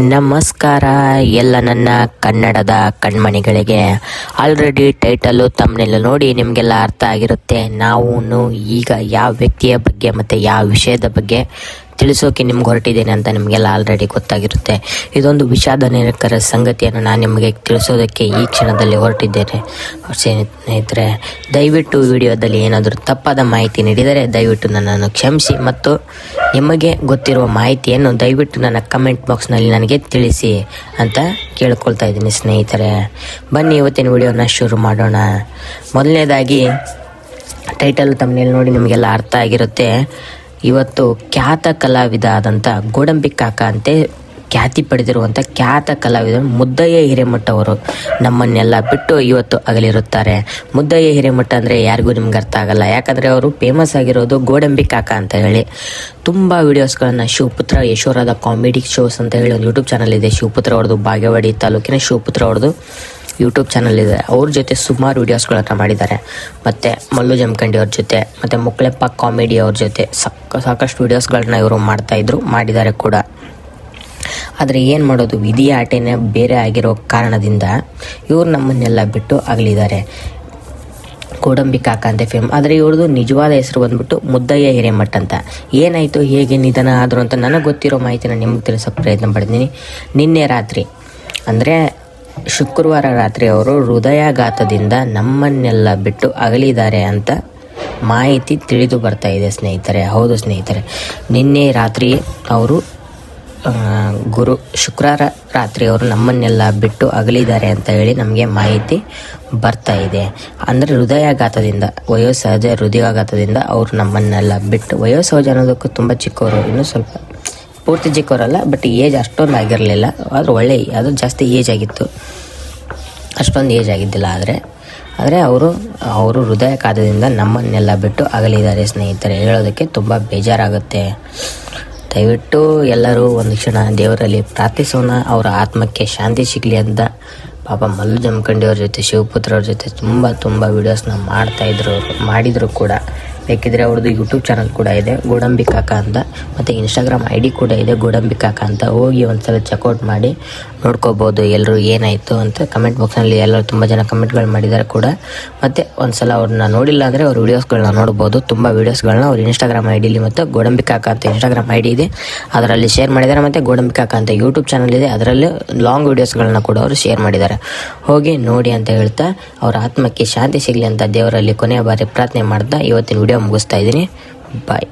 ನಮಸ್ಕಾರ ಎಲ್ಲ ನನ್ನ ಕನ್ನಡದ ಕಣ್ಮಣಿಗಳಿಗೆ. ಆಲ್ರೆಡಿ ಟೈಟಲ್ಲು ತಮ್ಮನೆಲ್ಲ ನೋಡಿ ನಿಮಗೆಲ್ಲ ಅರ್ಥ ಆಗಿರುತ್ತೆ. ನಾವು ಈಗ ಯಾವ ವ್ಯಕ್ತಿಯ ಬಗ್ಗೆ ಮತ್ತು ಯಾವ ವಿಷಯದ ಬಗ್ಗೆ ತಿಳಿಸೋಕೆ ನಿಮ್ಗೆ ಹೊರಟಿದ್ದೇನೆ ಅಂತ ನಿಮಗೆಲ್ಲ ಆಲ್ರೆಡಿ ಗೊತ್ತಾಗಿರುತ್ತೆ. ಇದೊಂದು ವಿಷಾದನಕರ ಸಂಗತಿಯನ್ನು ನಾನು ನಿಮಗೆ ತಿಳಿಸೋದಕ್ಕೆ ಈ ಕ್ಷಣದಲ್ಲಿ ಹೊರಟಿದ್ದೇನೆ. ಸ್ನೇಹಿತರೆ, ದಯವಿಟ್ಟು ವಿಡಿಯೋದಲ್ಲಿ ಏನಾದರೂ ತಪ್ಪಾದ ಮಾಹಿತಿ ನೀಡಿದರೆ ದಯವಿಟ್ಟು ನನ್ನನ್ನು ಕ್ಷಮಿಸಿ ಮತ್ತು ನಿಮಗೆ ಗೊತ್ತಿರುವ ಮಾಹಿತಿಯನ್ನು ದಯವಿಟ್ಟು ನನ್ನ ಕಮೆಂಟ್ ಬಾಕ್ಸ್ನಲ್ಲಿ ನನಗೆ ತಿಳಿಸಿ ಅಂತ ಕೇಳ್ಕೊಳ್ತಾ ಇದ್ದೀನಿ. ಸ್ನೇಹಿತರೆ, ಬನ್ನಿ ಇವತ್ತಿನ ವಿಡಿಯೋನ ಶುರು ಮಾಡೋಣ. ಮೊದಲನೇದಾಗಿ ಟೈಟಲ್ ತಮ್ಮನೇಲಿ ನೋಡಿ ನಿಮಗೆಲ್ಲ ಅರ್ಥ ಆಗಿರುತ್ತೆ. ಇವತ್ತು ಖ್ಯಾತ ಕಲಾವಿದ ಆದಂಥ ಗೋಡಂಬಿ ಕಾಕ ಅಂತೆ ಖ್ಯಾತಿ ಪಡೆದಿರುವಂಥ ಖ್ಯಾತ ಕಲಾವಿದರು ಮುದ್ದಯ್ಯ ಹಿರೇಮಠ ಅವರು ನಮ್ಮನ್ನೆಲ್ಲ ಬಿಟ್ಟು ಇವತ್ತು ಅಗಲಿರುತ್ತಾರೆ. ಮುದ್ದಯ್ಯ ಹಿರೇಮಠ ಅಂದರೆ ಯಾರಿಗೂ ನಿಮ್ಗೆ ಅರ್ಥ ಆಗಲ್ಲ, ಯಾಕಂದರೆ ಅವರು ಫೇಮಸ್ ಆಗಿರೋದು ಗೋಡಂಬಿ ಕಾಕ ಅಂತ ಹೇಳಿ. ತುಂಬ ವೀಡಿಯೋಸ್ಗಳನ್ನು ಶಿವಪುತ್ರ ಯಶೋರದ ಕಾಮಿಡಿ ಶೋಸ್ ಅಂತ ಹೇಳಿ ಒಂದು ಯೂಟ್ಯೂಬ್ ಚಾನಲ್ ಇದೆ. ಶಿವಪುತ್ರ ಅವ್ರದ್ದು ಬಾಗೇವಾಡಿ ತಾಲೂಕಿನ ಶಿವಪುತ್ರ ಅವ್ರದ್ದು ಯೂಟ್ಯೂಬ್ ಚಾನಲ್ ಇದೆ. ಅವ್ರ ಜೊತೆ ಸುಮಾರು ವೀಡಿಯೋಸ್ಗಳನ್ನು ಮಾಡಿದ್ದಾರೆ. ಮತ್ತು ಮಲ್ಲು ಜಮಖಂಡಿ ಅವ್ರ ಜೊತೆ ಮತ್ತು ಮುಕ್ಳೆಪ್ಪ ಕಾಮಿಡಿ ಅವ್ರ ಜೊತೆ ಸಾಕಷ್ಟು ವೀಡಿಯೋಸ್ಗಳನ್ನ ಇವರು ಮಾಡಿದ್ದಾರೆ ಕೂಡ. ಆದರೆ ಏನು ಮಾಡೋದು, ವಿಧಿಯ ಆಟನೇ ಬೇರೆ ಆಗಿರೋ ಕಾರಣದಿಂದ ಇವರು ನಮ್ಮನ್ನೆಲ್ಲ ಬಿಟ್ಟು ಅಗಲಿದ್ದಾರೆ. ಗೋಡಂಬಿ ಕಾಕ ಅಂತ ಆದರೆ ಇವ್ರದ್ದು ನಿಜವಾದ ಹೆಸರು ಬಂದ್ಬಿಟ್ಟು ಮುದ್ದಯ್ಯ ಹಿರೇಮಠ ಅಂತ. ಏನಾಯಿತು, ಹೇಗೆ ನಿಧನ ಆದರು ಅಂತ ನನಗೆ ಗೊತ್ತಿರೋ ಮಾಹಿತಿನ ನಿಮಗೆ ತಿಳಿಸೋಕೆ ಪ್ರಯತ್ನ ಪಡ್ತೀನಿ. ನಿನ್ನೆ ರಾತ್ರಿ ಅಂದರೆ ಶುಕ್ರವಾರ ರಾತ್ರಿ ಅವರು ಹೃದಯಾಘಾತದಿಂದ ನಮ್ಮನ್ನೆಲ್ಲ ಬಿಟ್ಟು ಅಗಲಿದ್ದಾರೆ ಅಂತ ಮಾಹಿತಿ ತಿಳಿದು ಬರ್ತಾ ಇದೆ ಸ್ನೇಹಿತರೆ. ಹೌದು ಸ್ನೇಹಿತರೆ, ನಿನ್ನೆ ರಾತ್ರಿ ಅವರು ಶುಕ್ರವಾರ ರಾತ್ರಿ ಅವರು ನಮ್ಮನ್ನೆಲ್ಲ ಬಿಟ್ಟು ಅಗಲಿದ್ದಾರೆ ಅಂತ ಹೇಳಿ ನಮಗೆ ಮಾಹಿತಿ ಬರ್ತಾ ಇದೆ. ಅಂದರೆ ಹೃದಯಾಘಾತದಿಂದ, ವಯೋಸಹಜ ಹೃದಯಾಘಾತದಿಂದ ಅವರು ನಮ್ಮನ್ನೆಲ್ಲ ಬಿಟ್ಟು, ವಯೋಸಹಜ ಅನ್ನೋದಕ್ಕೂ ತುಂಬ ಚಿಕ್ಕವರು, ಇನ್ನೂ ಸ್ವಲ್ಪ ಪೂರ್ತಿ ಚಿಕ್ಕವರಲ್ಲ, ಬಟ್ ಏಜ್ ಅಷ್ಟೊಂದು ಆಗಿರಲಿಲ್ಲ. ಆದರೂ ಅದು ಜಾಸ್ತಿ ಏಜ್ ಆಗಿತ್ತು, ಅಷ್ಟೊಂದು ಏಜ್ ಆಗಿದ್ದಿಲ್ಲ. ಆದರೆ ಅವರು ಹೃದಯಾಘಾತದಿಂದ ನಮ್ಮನ್ನೆಲ್ಲ ಬಿಟ್ಟು ಅಗಲಿದ್ದಾರೆ ಸ್ನೇಹಿತರೆ. ಹೇಳೋದಕ್ಕೆ ತುಂಬ ಬೇಜಾರಾಗುತ್ತೆ. ದಯವಿಟ್ಟು ಎಲ್ಲರೂ ಒಂದು ಕ್ಷಣ ದೇವರಲ್ಲಿ ಪ್ರಾರ್ಥಿಸೋಣ, ಅವರ ಆತ್ಮಕ್ಕೆ ಶಾಂತಿ ಸಿಗಲಿ ಅಂತ. ಪಾಪ ಮಲ್ಲು ಜಮಖಂಡಿ ಅವ್ರ ಜೊತೆ ಶಿವಪುತ್ರ ಅವ್ರ ಜೊತೆ ತುಂಬ ವೀಡಿಯೋಸ್ನ ಮಾಡಿದರು ಕೂಡ. ಬೇಕಿದ್ರೆ ಅವ್ರದ್ದು ಯೂಟ್ಯೂಬ್ ಚಾನಲ್ ಕೂಡ ಇದೆ, ಗೋಡಂಬಿ ಕಾಕ ಅಂತ, ಮತ್ತು ಇನ್ಸ್ಟಾಗ್ರಾಮ್ ID ಕೂಡ ಇದೆ, ಗೋಡಂಬಿ ಕಾಕ ಅಂತ. ಹೋಗಿ ಒಂದ್ಸಲ ಚೆಕ್ಔಟ್ ಮಾಡಿ ನೋಡ್ಕೋಬೋದು ಎಲ್ಲರೂ ಏನಾಯಿತು ಅಂತ. ಕಮೆಂಟ್ ಬಾಕ್ಸ್ನಲ್ಲಿ ಎಲ್ಲರೂ ತುಂಬ ಜನ ಕಮೆಂಟ್ಗಳು ಮಾಡಿದ್ದಾರೆ ಕೂಡ. ಮತ್ತು ಒಂದ್ಸಲ ಅವ್ರನ್ನ ನೋಡಿಲ್ಲ ಅಂದರೆ ಅವ್ರ ವೀಡಿಯೋಸ್ಗಳನ್ನ ನೋಡ್ಬೋದು. ತುಂಬ ವೀಡಿಯೋಸ್ಗಳನ್ನ ಅವ್ರ ಇನ್ಸ್ಟಾಗ್ರಾಮ್ ID ಮತ್ತು ಗೋಡಂಬಿ ಕಾಕ ಅಂತ ಇನ್ಸ್ಟಾಗ್ರಾಮ್ ID ಇದೆ, ಅದರಲ್ಲಿ ಶೇರ್ ಮಾಡಿದ್ದಾರೆ. ಮತ್ತು ಗೋಡಂಬಿ ಕಾಕ ಅಂತ ಯೂಟ್ಯೂಬ್ ಚಾನಲ್ ಇದೆ, ಅದರಲ್ಲಿ ಲಾಂಗ್ ವೀಡಿಯೋಸ್ಗಳನ್ನ ಕೂಡ ಅವರು ಶೇರ್ ಮಾಡಿದ್ದಾರೆ. ಹೋಗಿ ನೋಡಿ ಅಂತ ಹೇಳ್ತಾ, ಅವರ ಆತ್ಮಕ್ಕೆ ಶಾಂತಿ ಸಿಗಲಿ ಅಂತ ದೇವರಲ್ಲಿ ಕೊನೆಯ ಬಾರಿ ಪ್ರಾರ್ಥನೆ ಮಾಡ್ತಾ ಇವತ್ತಿನ ವಿಡಿಯೋ ಮುಗಿಸ್ತಾ ಇದ್ದೀನಿ. ಬಾಯ್.